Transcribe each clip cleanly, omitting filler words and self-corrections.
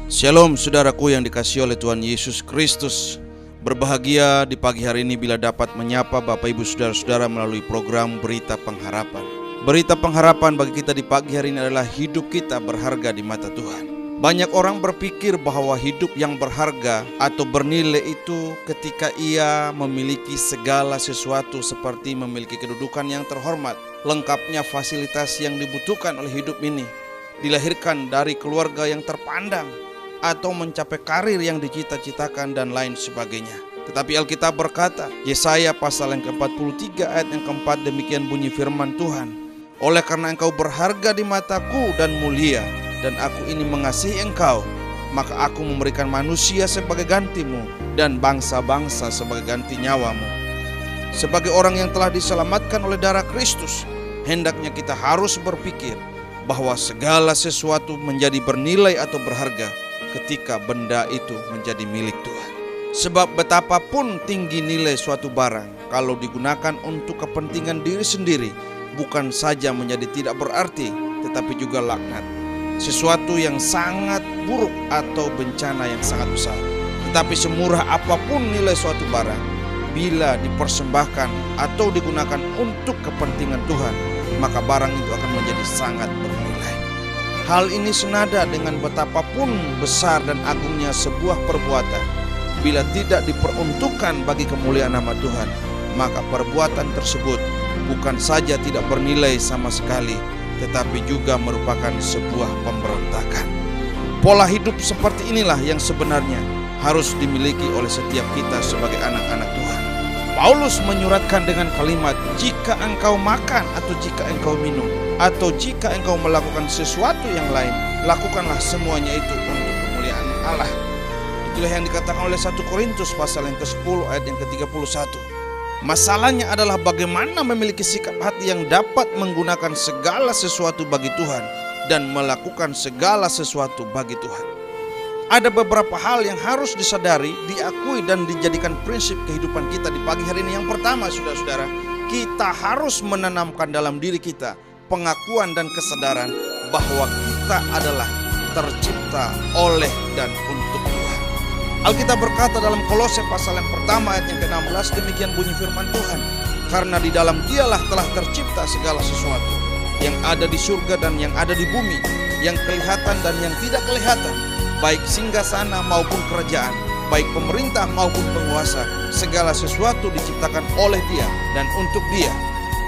Shalom saudaraku yang dikasihi oleh Tuhan Yesus Kristus. Berbahagia di pagi hari ini bila dapat menyapa Bapak Ibu Saudara-saudara melalui program Berita Pengharapan. Berita pengharapan bagi kita di pagi hari ini adalah hidup kita berharga di mata Tuhan. Banyak orang berpikir bahwa hidup yang berharga atau bernilai itu ketika ia memiliki segala sesuatu seperti memiliki kedudukan yang terhormat, lengkapnya fasilitas yang dibutuhkan oleh hidup ini, dilahirkan dari keluarga yang terpandang, atau mencapai karir yang dicita-citakan dan lain sebagainya. Tetapi Alkitab berkata, Yesaya pasal yang ke-43 ayat yang keempat, demikian bunyi firman Tuhan, oleh karena engkau berharga di mataku dan mulia, dan aku ini mengasihi engkau, maka aku memberikan manusia sebagai gantimu dan bangsa-bangsa sebagai ganti nyawamu. Sebagai orang yang telah diselamatkan oleh darah Kristus, hendaknya kita harus berpikir bahwa segala sesuatu menjadi bernilai atau berharga ketika benda itu menjadi milik Tuhan. Sebab betapapun tinggi nilai suatu barang, kalau digunakan untuk kepentingan diri sendiri, bukan saja menjadi tidak berarti, tetapi juga laknat. Sesuatu yang sangat buruk atau bencana yang sangat besar. Tetapi semurah apapun nilai suatu barang, bila dipersembahkan atau digunakan untuk kepentingan Tuhan, maka barang itu akan menjadi sangat bernilai. Hal ini senada dengan betapapun besar dan agungnya sebuah perbuatan, bila tidak diperuntukkan bagi kemuliaan nama Tuhan, maka perbuatan tersebut bukan saja tidak bernilai sama sekali, tetapi juga merupakan sebuah pemberontakan. Pola hidup seperti inilah yang sebenarnya harus dimiliki oleh setiap kita sebagai anak-anak Tuhan. Paulus menyuratkan dengan kalimat, jika engkau makan atau jika engkau minum, atau jika engkau melakukan sesuatu yang lain, lakukanlah semuanya itu untuk kemuliaan Allah. Itulah yang dikatakan oleh 1 Korintus pasal yang ke-10 ayat yang ke-31. Masalahnya adalah bagaimana memiliki sikap hati yang dapat menggunakan segala sesuatu bagi Tuhan dan melakukan segala sesuatu bagi Tuhan. Ada beberapa hal yang harus disadari, diakui dan dijadikan prinsip kehidupan kita di pagi hari ini. Yang pertama, saudara-saudara, kita harus menanamkan dalam diri kita pengakuan dan kesadaran bahwa kita adalah tercipta oleh dan untuk Tuhan. Alkitab berkata dalam Kolose pasal yang pertama ayat yang ke-16, demikian bunyi firman Tuhan, karena di dalam Dialah telah tercipta segala sesuatu, yang ada di surga dan yang ada di bumi, yang kelihatan dan yang tidak kelihatan, baik singgasana maupun kerajaan, baik pemerintah maupun penguasa, segala sesuatu diciptakan oleh Dia dan untuk Dia.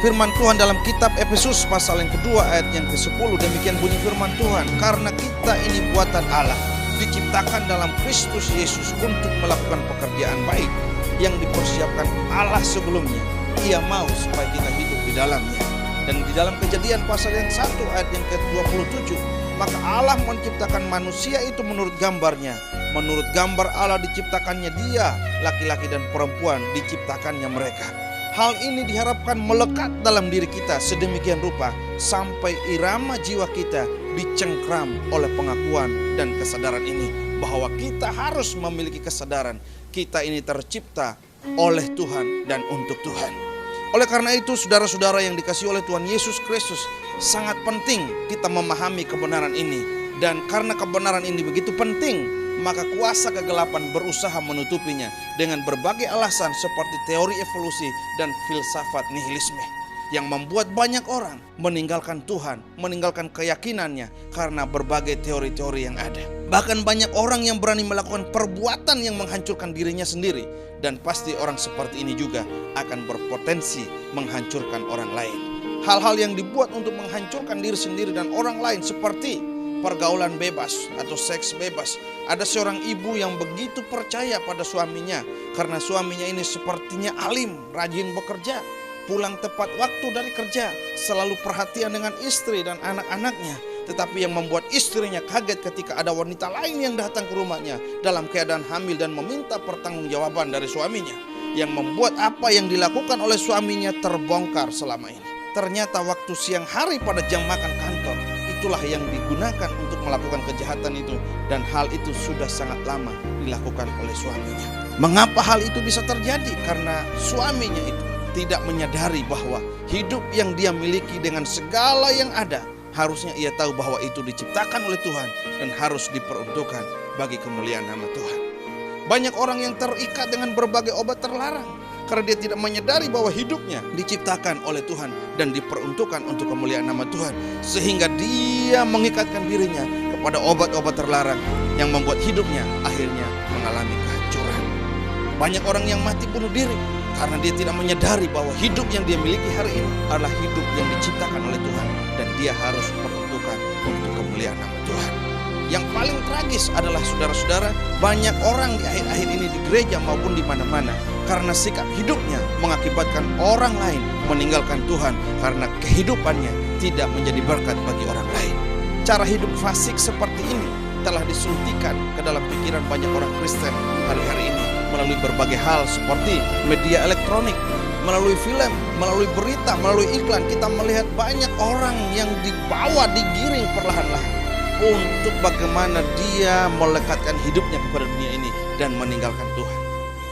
Firman Tuhan dalam kitab Efesus pasal yang kedua ayat yang ke-10, demikian bunyi firman Tuhan, karena kita ini buatan Allah, diciptakan dalam Kristus Yesus untuk melakukan pekerjaan baik yang dipersiapkan Allah sebelumnya. Ia mau supaya kita hidup di dalamnya. Dan di dalam Kejadian pasal yang 1 ayat yang ke-27, maka Allah menciptakan manusia itu menurut gambarnya. Menurut gambar Allah diciptakannya dia, laki-laki dan perempuan diciptakannya mereka. Hal ini diharapkan melekat dalam diri kita sedemikian rupa sampai irama jiwa kita dicengkram oleh pengakuan dan kesadaran ini, bahwa kita harus memiliki kesadaran kita ini tercipta oleh Tuhan dan untuk Tuhan. Oleh karena itu, saudara-saudara yang dikasihi oleh Tuhan Yesus Kristus, sangat penting kita memahami kebenaran ini. Dan karena kebenaran ini begitu penting, maka kuasa kegelapan berusaha menutupinya dengan berbagai alasan seperti teori evolusi dan filsafat nihilisme, yang membuat banyak orang meninggalkan Tuhan, meninggalkan keyakinannya karena berbagai teori-teori yang ada. Bahkan banyak orang yang berani melakukan perbuatan yang menghancurkan dirinya sendiri, dan pasti orang seperti ini juga akan berpotensi menghancurkan orang lain. Hal-hal yang dibuat untuk menghancurkan diri sendiri dan orang lain seperti pergaulan bebas atau seks bebas. Ada seorang ibu yang begitu percaya pada suaminya karena suaminya ini sepertinya alim, rajin bekerja, pulang tepat waktu dari kerja, selalu perhatian dengan istri dan anak-anaknya. Tetapi yang membuat istrinya kaget ketika ada wanita lain yang datang ke rumahnya dalam keadaan hamil dan meminta pertanggungjawaban dari suaminya, yang membuat apa yang dilakukan oleh suaminya terbongkar selama ini. Ternyata waktu siang hari pada jam makan kantor, itulah yang digunakan untuk melakukan kejahatan itu, dan hal itu sudah sangat lama dilakukan oleh suaminya. Mengapa hal itu bisa terjadi? Karena suaminya itu tidak menyadari bahwa hidup yang dia miliki dengan segala yang ada, harusnya ia tahu bahwa itu diciptakan oleh Tuhan dan harus diperuntukkan bagi kemuliaan nama Tuhan. Banyak orang yang terikat dengan berbagai obat terlarang karena dia tidak menyadari bahwa hidupnya diciptakan oleh Tuhan dan diperuntukkan untuk kemuliaan nama Tuhan, sehingga dia mengikatkan dirinya kepada obat-obat terlarang yang membuat hidupnya akhirnya mengalami kehancuran. Banyak orang yang mati bunuh diri karena dia tidak menyadari bahwa hidup yang dia miliki hari ini adalah hidup yang diciptakan oleh Tuhan dan dia harus peruntukkan untuk kemuliaan nama Tuhan. Yang paling tragis adalah saudara-saudara, banyak orang di akhir-akhir ini di gereja maupun di mana-mana karena sikap hidupnya mengakibatkan orang lain meninggalkan Tuhan karena kehidupannya tidak menjadi berkat bagi orang lain. Cara hidup fasik seperti ini telah disuntikan ke dalam pikiran banyak orang Kristen hari-hari ini melalui berbagai hal seperti media elektronik, melalui film, melalui berita, melalui iklan. Kita melihat banyak orang yang dibawa, digiring perlahan-lahan untuk bagaimana dia melekatkan hidupnya kepada dunia ini dan meninggalkan Tuhan.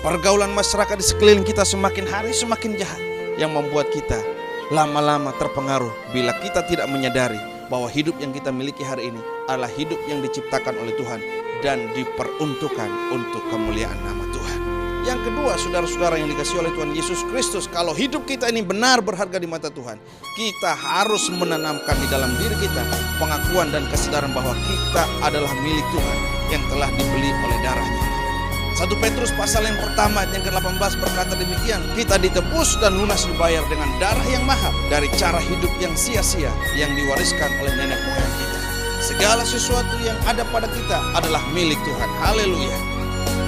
Pergaulan masyarakat di sekeliling kita semakin hari semakin jahat, yang membuat kita lama-lama terpengaruh bila kita tidak menyadari bahwa hidup yang kita miliki hari ini adalah hidup yang diciptakan oleh Tuhan dan diperuntukkan untuk kemuliaan nama Tuhan. Yang kedua, saudara-saudara yang dikasihi oleh Tuhan Yesus Kristus, kalau hidup kita ini benar berharga di mata Tuhan, kita harus menanamkan di dalam diri kita pengakuan dan kesadaran bahwa kita adalah milik Tuhan yang telah dibeli oleh darahnya. 1 Petrus pasal yang pertama ayat yang ke-18 berkata demikian, kita ditebus dan lunas dibayar dengan darah yang mahal dari cara hidup yang sia-sia yang diwariskan oleh nenek moyang kita. Segala sesuatu yang ada pada kita adalah milik Tuhan. Haleluya.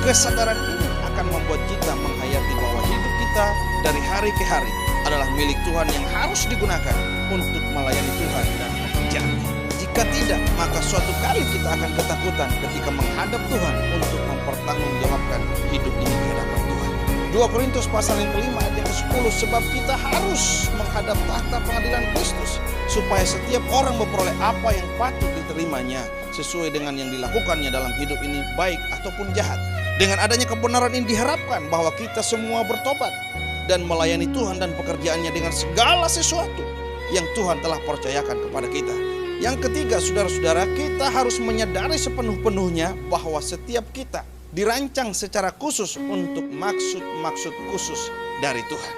Kesadaran ini akan membuat kita menghayati bahwa hidup kita dari hari ke hari adalah milik Tuhan yang harus digunakan untuk melayani Tuhan dan pekerjaannya. Jika tidak, maka suatu kali kita akan ketakutan ketika menghadap Tuhan untuk mempertanggungjawabkan hidup ini di hadapan Tuhan. 2 Korintus pasal yang kelima ayat yang ke-10, sebab kita harus menghadap tahta pengadilan Kristus supaya setiap orang memperoleh apa yang patut diterimanya sesuai dengan yang dilakukannya dalam hidup ini, baik ataupun jahat. Dengan adanya kebenaran ini diharapkan bahwa kita semua bertobat dan melayani Tuhan dan pekerjaannya dengan segala sesuatu yang Tuhan telah percayakan kepada kita. Yang ketiga, saudara-saudara, kita harus menyadari sepenuh-penuhnya bahwa setiap kita dirancang secara khusus untuk maksud-maksud khusus dari Tuhan.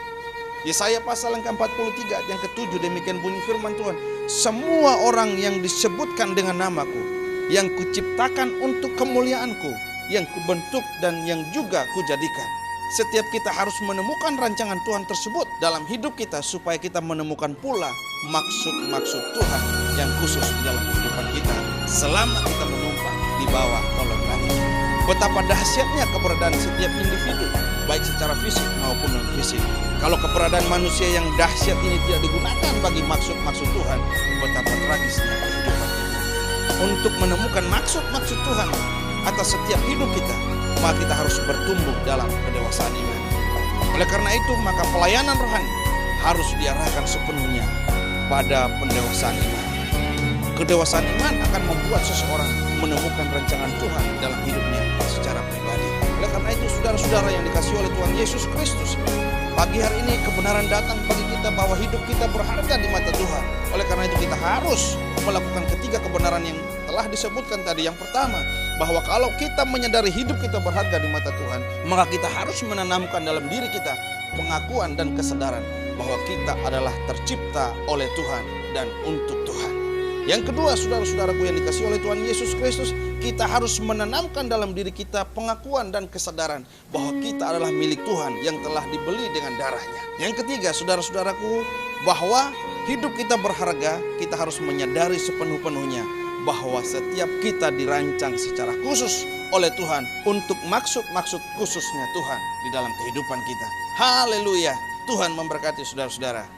Yesaya pasal yang ke-43 yang ke-7 demikian bunyi firman Tuhan, semua orang yang disebutkan dengan namaku, yang kuciptakan untuk kemuliaanku, yang kubentuk dan yang juga kujadikan. Setiap kita harus menemukan rancangan Tuhan tersebut dalam hidup kita supaya kita menemukan pula maksud-maksud Tuhan yang khusus di dalam kehidupan kita selama kita menumpang di bawah kolong langit. Betapa dahsyatnya keberadaan setiap individu, baik secara fisik maupun non-fisik. Kalau keberadaan manusia yang dahsyat ini tidak digunakan bagi maksud-maksud Tuhan, betapa tragisnya kehidupan kita. Untuk menemukan maksud-maksud Tuhan atas setiap hidup kita, maka kita harus bertumbuh dalam kedewasaan iman. Oleh karena itu, maka pelayanan rohani harus diarahkan sepenuhnya pada pendewasaan iman. Kedewasaan iman akan membuat seseorang menemukan rancangan Tuhan dalam hidupnya secara pribadi. Oleh karena itu, saudara-saudara yang dikasihi oleh Tuhan Yesus Kristus, pagi hari ini kebenaran datang bagi kita bahwa hidup kita berharga di mata Tuhan. Oleh karena itu kita harus melakukan ketiga kebenaran yang telah disebutkan tadi. Yang pertama, bahwa kalau kita menyadari hidup kita berharga di mata Tuhan, maka kita harus menanamkan dalam diri kita pengakuan dan kesadaran bahwa kita adalah tercipta oleh Tuhan dan untuk Tuhan. Yang kedua, saudara-saudaraku yang dikasihi oleh Tuhan Yesus Kristus, kita harus menanamkan dalam diri kita pengakuan dan kesadaran bahwa kita adalah milik Tuhan yang telah dibeli dengan darahnya. Yang ketiga, saudara-saudaraku, bahwa hidup kita berharga, kita harus menyadari sepenuh-penuhnya bahwa setiap kita dirancang secara khusus oleh Tuhan untuk maksud-maksud khususnya Tuhan di dalam kehidupan kita. Haleluya. Tuhan memberkati saudara-saudara.